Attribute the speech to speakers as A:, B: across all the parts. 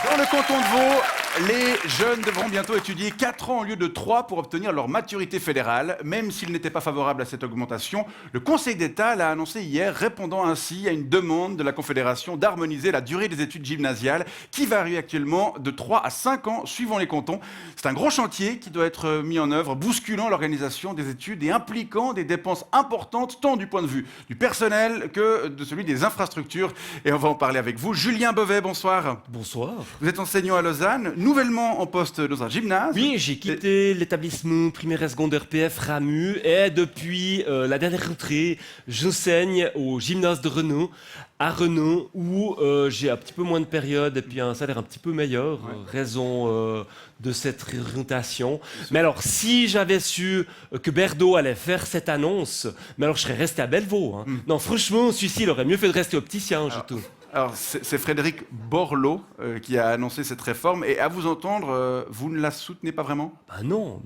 A: Dans le canton de Vaud, les jeunes devront bientôt étudier 4 ans au lieu de 3 pour obtenir leur maturité fédérale. Même s'il n'était pas favorable à cette augmentation, le Conseil d'État l'a annoncé hier, répondant ainsi à une demande de la Confédération d'harmoniser la durée des études gymnasiales, qui varie actuellement de 3 à 5 ans suivant les cantons. C'est un gros chantier qui doit être mis en œuvre, bousculant l'organisation des études et impliquant des dépenses importantes, tant du point de vue du personnel que de celui des infrastructures. Et on va en parler avec vous. Julien Beauvais, bonsoir.
B: Bonsoir.
A: Vous êtes enseignant à Lausanne, nouvellement en poste dans un gymnase.
B: Oui, j'ai quitté l'établissement primaire et secondaire PF Ramu et depuis la dernière rentrée, j'enseigne au gymnase de Renault, à Renault, où j'ai un petit peu moins de période et puis un salaire un petit peu meilleur, raison de cette réorientation. Mais alors, si j'avais su que Berdo allait faire cette annonce, mais alors je serais resté à Bellevaux. Hein. Non, franchement, celui-ci, il aurait mieux fait de rester opticien, je trouve.
A: Alors, c'est Frédéric Borloo qui a annoncé cette réforme. Et à vous entendre, vous ne la soutenez pas vraiment?
B: Ben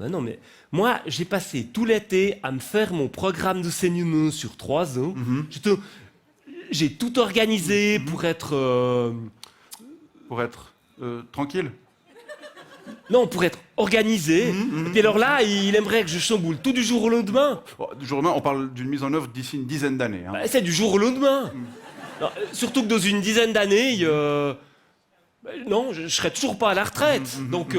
B: non, mais moi, j'ai passé tout l'été à me faire mon programme de saignement sur 3 ans. J'ai tout organisé pour être...
A: Pour être tranquille?
B: Non, pour être organisé. Et puis alors là, il aimerait que je chamboule tout du jour au lendemain.
A: Bon, du jour au lendemain, on parle d'une mise en œuvre d'ici une dizaine d'années. Hein.
B: Ben, c'est du jour au lendemain. Non, surtout que dans une dizaine d'années, non, je serai toujours pas à la retraite. Donc,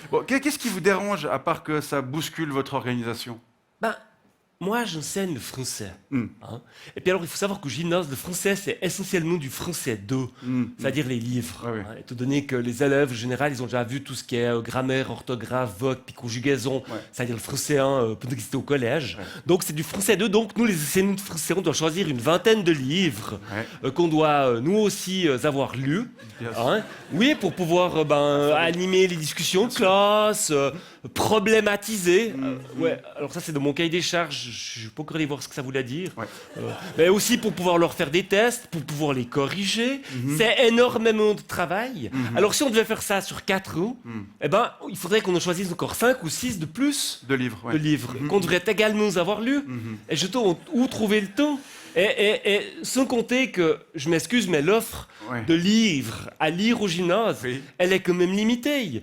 A: Bon, qu'est-ce qui vous dérange, à part que ça bouscule votre organisation?
B: ben, moi, j'enseigne le français. Hein. Et puis alors, il faut savoir qu'au gymnase, le français, c'est essentiellement du français 2, c'est-à-dire les livres.
A: Ouais.
B: Hein, étant donné que les élèves, en général, ils ont déjà vu tout ce qui est grammaire, orthographe, vogue, puis conjugaison, c'est-à-dire le français 1 pendant qu'ils étaient au collège. Donc, c'est du français 2. Donc, nous, les enseignants de français, on doit choisir une vingtaine de livres qu'on doit, nous aussi, avoir lus. Hein. Oui, pour pouvoir animer les discussions de classe, problématiser. Alors ça, c'est dans mon cahier des charges. Je ne vais pas encore aller voir ce que ça voulait dire. Mais aussi pour pouvoir leur faire des tests, pour pouvoir les corriger. C'est énormément de travail. Alors si on devait faire ça sur 4 ans, eh ben, il faudrait qu'on en choisisse encore 5 ou 6 de plus
A: De livres,
B: de livres qu'on devrait également avoir lus. Et je trouve où trouver le temps. Et sans compter que, je m'excuse, mais l'offre de livres à lire au gymnase, elle est quand même limitée.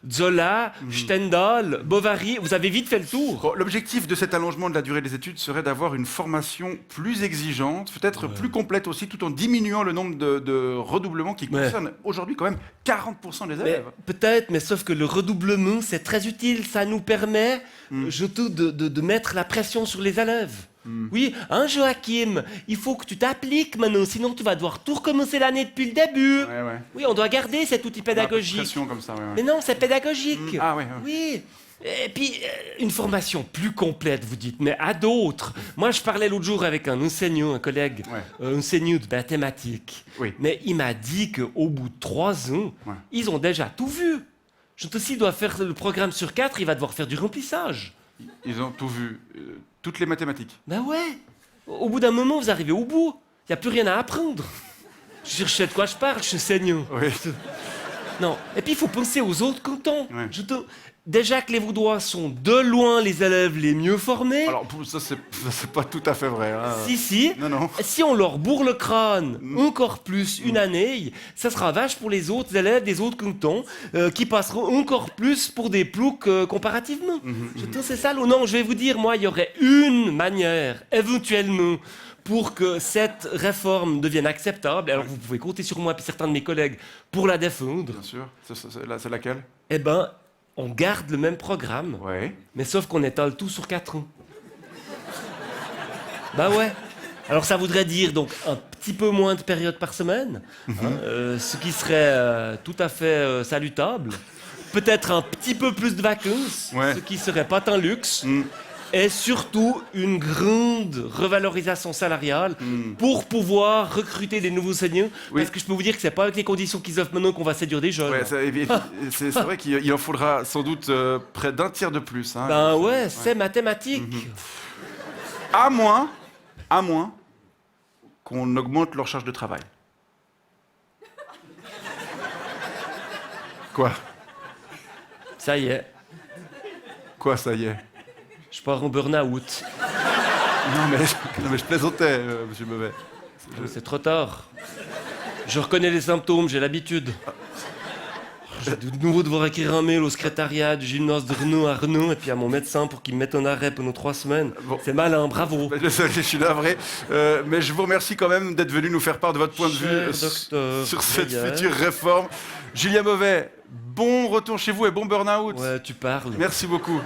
B: Zola, Stendhal, Bovary, vous avez vite fait le tour.
A: Bon, l'objectif de cet allongement de la durée des études serait d'avoir une formation plus exigeante, peut-être plus complète aussi, tout en diminuant le nombre de redoublements qui concernent aujourd'hui quand même 40% des élèves.
B: Peut-être, mais sauf que le redoublement, c'est très utile. Ça nous permet, je trouve, de mettre la pression sur les élèves. Oui, hein, Joachim, il faut que tu t'appliques maintenant, sinon tu vas devoir tout recommencer l'année depuis le début. Oui, on doit garder cet outil pédagogique.
A: Pression comme ça,
B: Mais non, c'est pédagogique.
A: Oui.
B: Et puis, une formation plus complète, vous dites, mais à d'autres. Moi, je parlais l'autre jour avec un enseignant, un collègue, enseignant de mathématiques. Mais il m'a dit qu'au bout de 3 ans, ils ont déjà tout vu. S'il doit faire le programme sur 4, il va devoir faire du remplissage.
A: Ils ont tout vu, toutes les mathématiques.
B: Ben ouais. Au bout d'un moment, vous arrivez au bout. Il n'y a plus rien à apprendre. Je sais de quoi je parle, je suis enseignant. Non. Et puis, il faut penser aux autres cantons. Déjà que les Vaudois sont de loin les élèves les mieux formés.
A: Alors, ça, c'est pas tout à fait vrai. Hein.
B: Si.
A: Non.
B: Si on leur bourre le crâne encore plus une année, ça sera vache pour les autres élèves des autres cantons qui passeront encore plus pour des ploucs comparativement. C'est ça. Non, je vais vous dire, moi, il y aurait une manière, éventuellement, pour que cette réforme devienne acceptable. Alors, vous pouvez compter sur moi et certains de mes collègues pour la défendre.
A: Bien sûr. C'est laquelle?
B: Eh ben, on garde le même programme, mais sauf qu'on étale tout sur 4 ans. Bah ouais. Alors ça voudrait dire donc un petit peu moins de périodes par semaine, ce qui serait tout à fait salutable. Peut-être un petit peu plus de vacances, ce qui serait pas un luxe. Et surtout une grande revalorisation salariale pour pouvoir recruter des nouveaux enseignants. Parce que je peux vous dire que c'est pas avec les conditions qu'ils offrent maintenant qu'on va séduire des jeunes.
A: C'est vrai qu'il en faudra sans doute près d'un tiers de plus. Hein.
B: Ben ouais, c'est mathématique.
A: À moins qu'on augmente leur charge de travail. Quoi?
B: Ça y est.
A: Quoi, ça y est?
B: Je pars en burn-out.
A: Non mais je plaisantais, monsieur Beauvais.
B: C'est trop tard. Je reconnais les symptômes, j'ai l'habitude. je vais de nouveau devoir écrire un mail au secrétariat du gymnase de Renault à Renault et puis à mon médecin pour qu'il me mette en arrêt pendant 3 semaines.
A: Bon.
B: C'est malin, bravo.
A: Désolé, je suis navré. Mais je vous remercie quand même d'être venu nous faire part de votre point de vue
B: Cher docteur
A: sur cette
B: Meyer.
A: future réforme. Julien Mauvet, bon retour chez vous et bon burn-out.
B: Ouais, tu parles.
A: Merci beaucoup.